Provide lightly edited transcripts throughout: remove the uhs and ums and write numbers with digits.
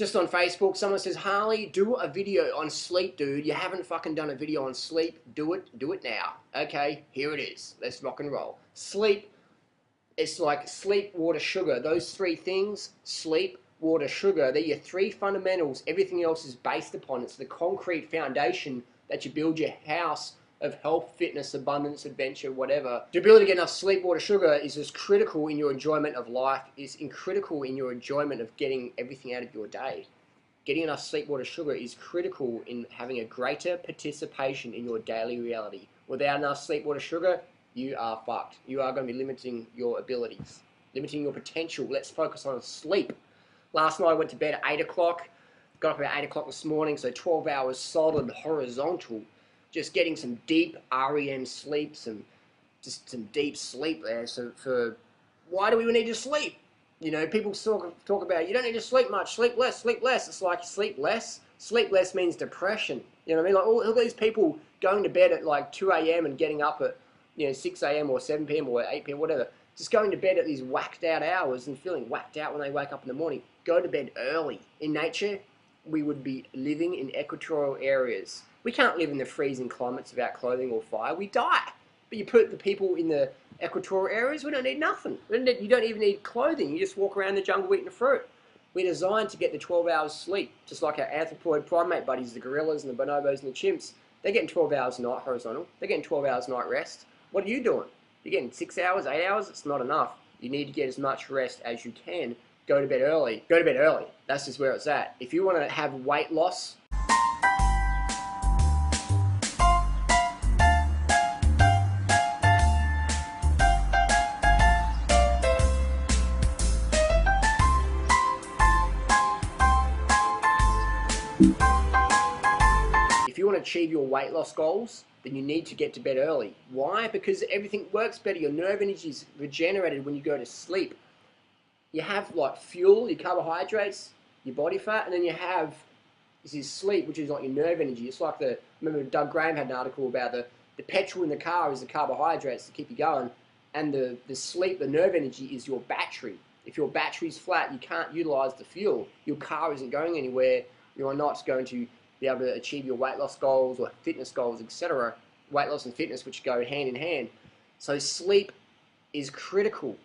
Just on Facebook, someone says, Harley, do a video on sleep, dude. You haven't fucking done a video on sleep. Do it now. Okay, here it is. Let's rock and roll. Sleep, it's like sleep, water, sugar. Those three things, sleep, water, sugar, they're your three fundamentals. Everything else is based upon. It's the concrete foundation that you build your house of health, fitness, abundance, adventure, whatever. The ability to get enough sleep, water, sugar is as critical in your enjoyment of life, is critical in your enjoyment of getting everything out of your day. Getting enough sleep, water, sugar is critical in having a greater participation in your daily reality. Without enough sleep, water, sugar, you are fucked. You are going to be limiting your abilities, limiting your potential. Let's focus on sleep. Last night I went to bed at 8 o'clock, got up at 8 o'clock this morning, so 12 hours solid, horizontal. Just getting some deep REM sleep, some deep sleep there. So why do we need to sleep? You know, people talk about, you don't need to sleep much, sleep less, sleep less. It's like, sleep less? Sleep less means depression. You know what I mean? Like all these people going to bed at like 2 a.m. and getting up at, 6 a.m. or 7 p.m. or 8 p.m. whatever. Just going to bed at these whacked out hours and feeling whacked out when they wake up in the morning. Go to bed early. In nature, we would be living in equatorial areas. We can't live in the freezing climates without clothing or fire. We die. But you put the people in the equatorial areas, we don't need nothing. You don't even need clothing. You just walk around the jungle eating the fruit. We're designed to get the 12 hours sleep, just like our anthropoid primate buddies, the gorillas and the bonobos and the chimps. They're getting 12 hours a night horizontal. They're getting 12 hours night rest. What are you doing? You're getting 6 hours, 8 hours? It's not enough. You need to get as much rest as you can. Go to bed early. Go to bed early. That's just where it's at. If you want to have weight loss, if you want to achieve your weight loss goals, then you need to get to bed early. Why? Because everything works better. Your nerve energy is regenerated when you go to sleep. You have like fuel, your carbohydrates, your body fat, and then you have this is sleep, which is like your nerve energy. It's like remember Doug Graham had an article about the petrol in the car is the carbohydrates to keep you going, and the sleep, the nerve energy is your battery. If your battery's flat, you can't utilize the fuel. Your car isn't going anywhere. You are not going to be able to achieve your weight loss goals or fitness goals, etc. Weight loss and fitness, which go hand in hand. So sleep is critical.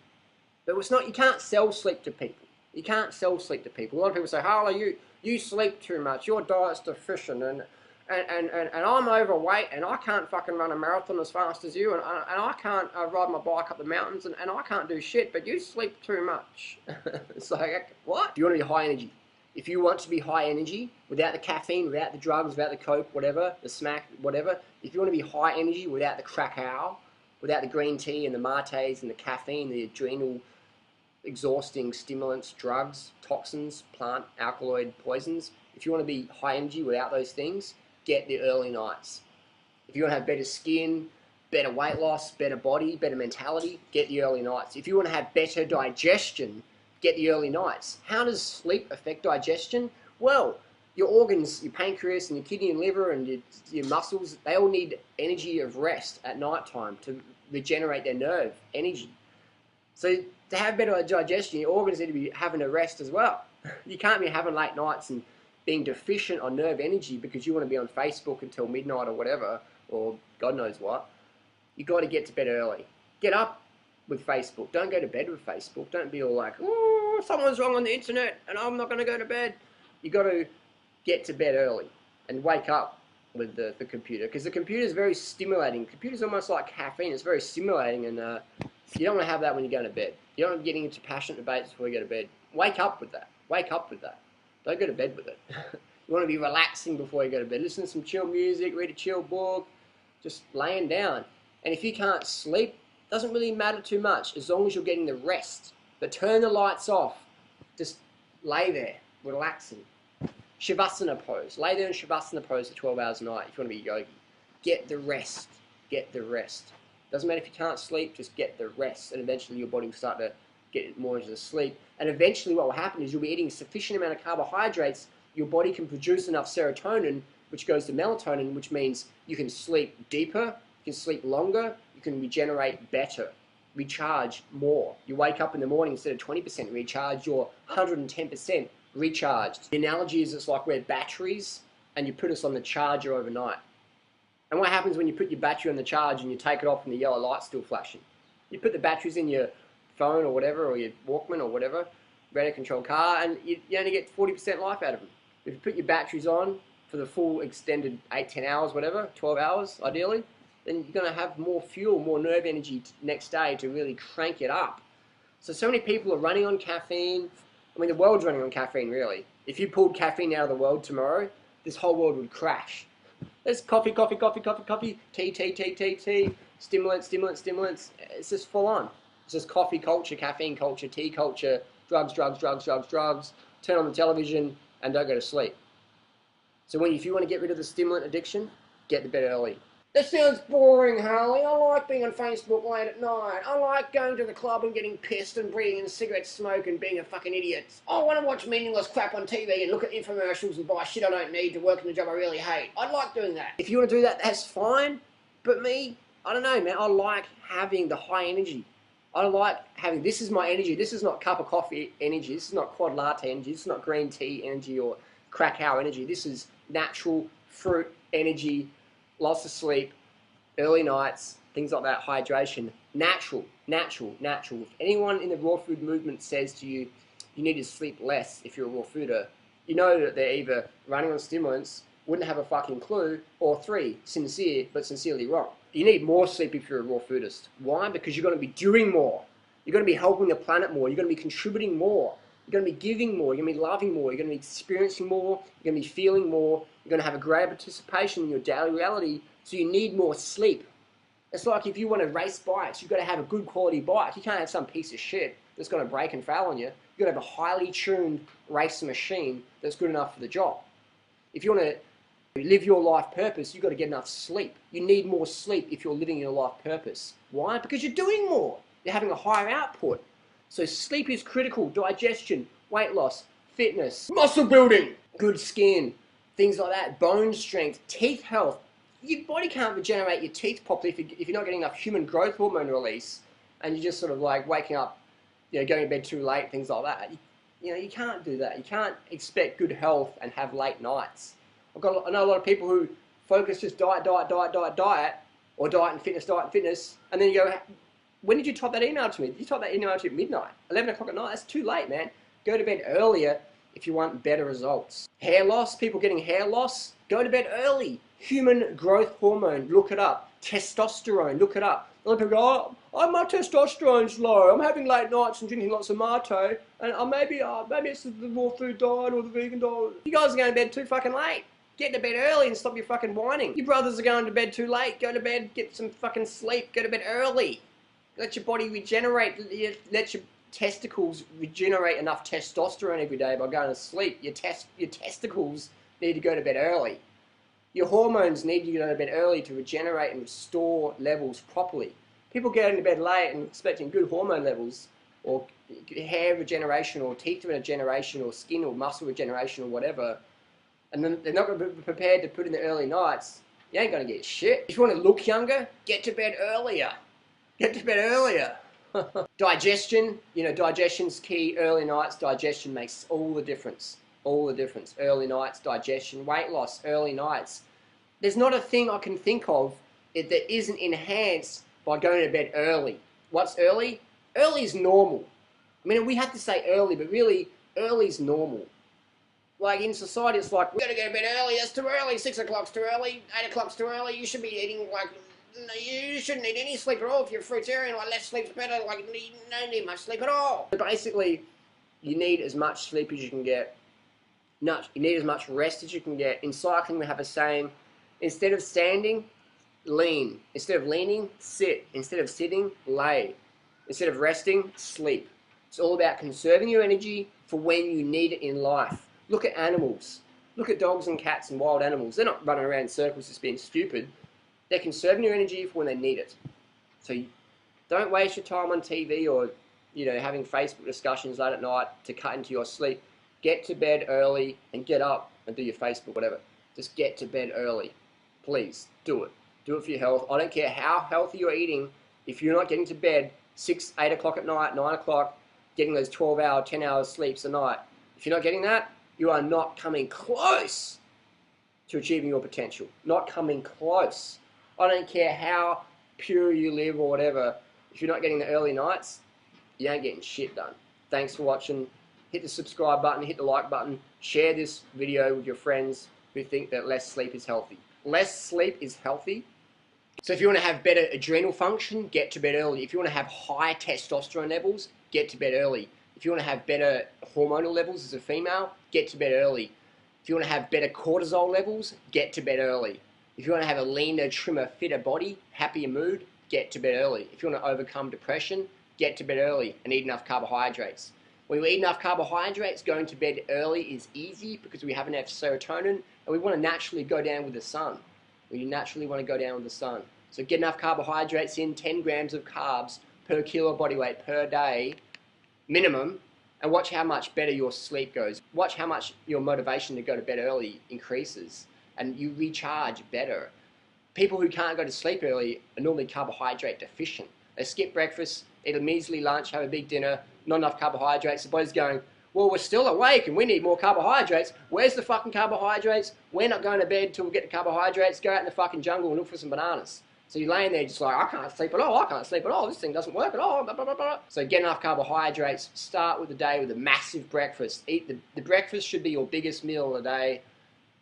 But it's not, you can't sell sleep to people. You can't sell sleep to people. A lot of people say, Harley, you sleep too much. Your diet's deficient, and I'm overweight, and I can't fucking run a marathon as fast as you, and I can't ride my bike up the mountains, and I can't do shit, but you sleep too much. It's like, what? If you want to be high energy, if you want to be high energy, without the caffeine, without the drugs, without the coke, whatever, the smack, whatever, if you want to be high energy without the crackhow, without the green tea and the mates and the caffeine, the adrenal exhausting stimulants, drugs, toxins, plant, alkaloid, poisons, if you want to be high energy without those things, get the early nights. If you want to have better skin, better weight loss, better body, better mentality, get the early nights. If you want to have better digestion, get the early nights. How does sleep affect digestion? Well, your organs, your pancreas and your kidney and liver and your muscles, they all need energy of rest at night time to regenerate their nerve energy. So to have better digestion, your organs need to be having a rest as well. You can't be having late nights and being deficient on nerve energy because you want to be on Facebook until midnight or whatever, or God knows what. You've got to get to bed early. Get up with Facebook. Don't go to bed with Facebook. Don't be all like, oh, someone's wrong on the internet and I'm not going to go to bed. You've got to get to bed early and wake up with the computer, because the computer is very stimulating. The computer's almost like caffeine. It's very stimulating, and you don't want to have that when you're going to bed. You don't want to be getting into passionate debates before you go to bed. Wake up with that. Wake up with that. Don't go to bed with it. You want to be relaxing before you go to bed. Listen to some chill music, read a chill book, just laying down. And if you can't sleep, it doesn't really matter too much as long as you're getting the rest. But turn the lights off. Just lay there, relaxing. Shavasana pose. Lay there in Shavasana pose for 12 hours a night if you want to be yogi. Get the rest. Get the rest. Doesn't matter if you can't sleep, just get the rest. And eventually your body will start to get more into the sleep. And eventually what will happen is you'll be eating a sufficient amount of carbohydrates. Your body can produce enough serotonin, which goes to melatonin, which means you can sleep deeper, you can sleep longer, you can regenerate better, recharge more. You wake up in the morning, instead of 20% recharge, you're 110% recharged. The analogy is it's like we're batteries and you put us on the charger overnight. And what happens when you put your battery on the charge and you take it off and the yellow light's still flashing? You put the batteries in your phone or whatever, or your Walkman or whatever, radio controlled car, and you only get 40% life out of them. If you put your batteries on for the full extended 8, 10 hours, whatever, 12 hours ideally, then you're going to have more fuel, more nerve energy next day to really crank it up. So many people are running on caffeine. I mean, the world's running on caffeine, really. If you pulled caffeine out of the world tomorrow, this whole world would crash. There's coffee, coffee, coffee, coffee, coffee, tea, tea, tea, tea, tea, stimulants, stimulants, stimulants. It's just full on. It's just coffee culture, caffeine culture, tea culture, drugs, drugs, drugs, drugs, drugs. Turn on the television and don't go to sleep. So if you want to get rid of the stimulant addiction, get to bed early. That sounds boring, Harley. I like being on Facebook late at night. I like going to the club and getting pissed and breathing in cigarette smoke and being a fucking idiot. I want to watch meaningless crap on TV and look at infomercials and buy shit I don't need to work in the job I really hate. I like doing that. If you want to do that, that's fine. But me, I don't know, man. I like having the high energy. I like having, this is my energy. This is not cup of coffee energy. This is not quad latte energy. This is not green tea energy or crackhow energy. This is natural fruit energy. Lots of sleep, early nights, things like that, hydration. Natural, natural, natural. If anyone in the raw food movement says to you, you need to sleep less if you're a raw fooder, you know that they're either running on stimulants, wouldn't have a fucking clue, or 3, sincere, but sincerely wrong. You need more sleep if you're a raw foodist. Why? Because you're going to be doing more. You're going to be helping the planet more. You're going to be contributing more. You're going to be giving more. You're going to be loving more. You're going to be experiencing more. You're going to be feeling more. You're going to have a greater participation in your daily reality, so you need more sleep. It's like if you want to race bikes, you've got to have a good quality bike. You can't have some piece of shit that's going to break and fail on you. You've got to have a highly tuned race machine that's good enough for the job. If you want to live your life purpose, you've got to get enough sleep. You need more sleep if you're living your life purpose. Why? Because you're doing more. You're having a higher output. So sleep is critical. Digestion, weight loss, fitness, muscle building, good skin, things like that, bone strength, teeth health. Your body can't regenerate your teeth properly if you're not getting enough human growth hormone release, and you're just sort of like waking up, going to bed too late, things like that. You can't do that. You can't expect good health and have late nights. I know a lot of people who focus just diet, diet, diet, diet, diet, or diet and fitness, and then you go, when did you type that email to me? Did you type that email to me at midnight? 11 o'clock at night? That's too late, man. Go to bed earlier if you want better results. Hair loss, people getting hair loss, go to bed early. Human growth hormone, look it up. Testosterone, look it up. A lot of people go, oh, my testosterone's low. I'm having late nights and drinking lots of mate, and maybe it's the raw food diet or the vegan diet. You guys are going to bed too fucking late. Get to bed early and stop your fucking whining. Your brothers are going to bed too late. Go to bed, get some fucking sleep. Go to bed early. Let your body regenerate. Let your testicles regenerate enough testosterone every day by going to sleep. Your testicles need to go to bed early. Your hormones need to go to bed early to regenerate and restore levels properly. People going to bed late and expecting good hormone levels or hair regeneration or teeth regeneration or skin or muscle regeneration or whatever, and then they're not going to be prepared to put in the early nights, you ain't going to get shit. If you want to look younger, get to bed earlier. Get to bed earlier. Digestion, digestion's key. Early nights, digestion makes all the difference. All the difference. Early nights, digestion, weight loss, early nights. There's not a thing I can think of that isn't enhanced by going to bed early. What's early? Early is normal. I mean, we have to say early, but really, early is normal. Like in society, it's like, we've got to go to bed early, that's too early, 6 o'clock's too early, 8 o'clock's too early, you should be eating you shouldn't need any sleep at all if you're a fruitarian, less sleep's better, you don't need much sleep at all. So basically, you need as much sleep as you can get. You need as much rest as you can get. In cycling, we have a saying, instead of standing, lean. Instead of leaning, sit. Instead of sitting, lay. Instead of resting, sleep. It's all about conserving your energy for when you need it in life. Look at animals. Look at dogs and cats and wild animals. They're not running around in circles just being stupid. They're conserving your energy for when they need it. So don't waste your time on TV or having Facebook discussions late at night to cut into your sleep. Get to bed early and get up and do your Facebook, whatever. Just get to bed early. Please, do it. Do it for your health. I don't care how healthy you're eating. If you're not getting to bed 6, 8 o'clock at night, 9 o'clock, getting those 12-hour, 10-hour sleeps a night, If you're not getting that, you are not coming close to achieving your potential. Not coming close. I don't care how pure you live or whatever. If you're not getting the early nights, you ain't getting shit done. Thanks for watching. Hit the subscribe button, hit the like button, share this video with your friends who think that less sleep is healthy. Less sleep is healthy. So if you want to have better adrenal function, get to bed early. If you want to have high testosterone levels, get to bed early. If you want to have better hormonal levels as a female, get to bed early. If you want to have better cortisol levels, get to bed early. If you want to have a leaner, trimmer, fitter body, happier mood, get to bed early. If you want to overcome depression, get to bed early and eat enough carbohydrates. When we eat enough carbohydrates, going to bed early is easy because we have enough serotonin and we want to naturally go down with the sun. We naturally want to go down with the sun. So get enough carbohydrates in, 10 grams of carbs per kilo body weight per day, minimum, and watch how much better your sleep goes. Watch how much your motivation to go to bed early increases and you recharge better. People who can't go to sleep early are normally carbohydrate deficient. They skip breakfast, eat a measly lunch, have a big dinner, not enough carbohydrates. The body's going, well, we're still awake and we need more carbohydrates. Where's the fucking carbohydrates? We're not going to bed till we get the carbohydrates. Go out in the fucking jungle and look for some bananas. So you're laying there just like, I can't sleep at all, I can't sleep at all, this thing doesn't work at all, blah, blah, blah, blah. So get enough carbohydrates, start with the day with a massive breakfast. Eat the breakfast should be your biggest meal of the day,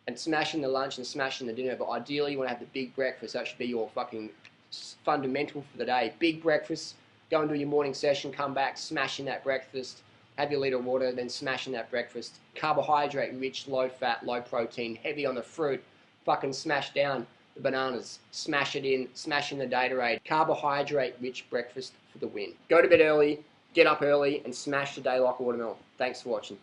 and smashing the lunch and smashing the dinner, but ideally you want to have the big breakfast. That should be your fucking fundamental for the day. Big breakfast, go and do your morning session, come back, smashing that breakfast, have your liter of water, then smashing that breakfast. Carbohydrate rich, low fat, low protein, heavy on the fruit, fucking smash down the bananas, smash it in, smash in the Gatorade. Carbohydrate rich breakfast for the win. Go to bed early, get up early, and smash the day like a watermelon. Thanks for watching.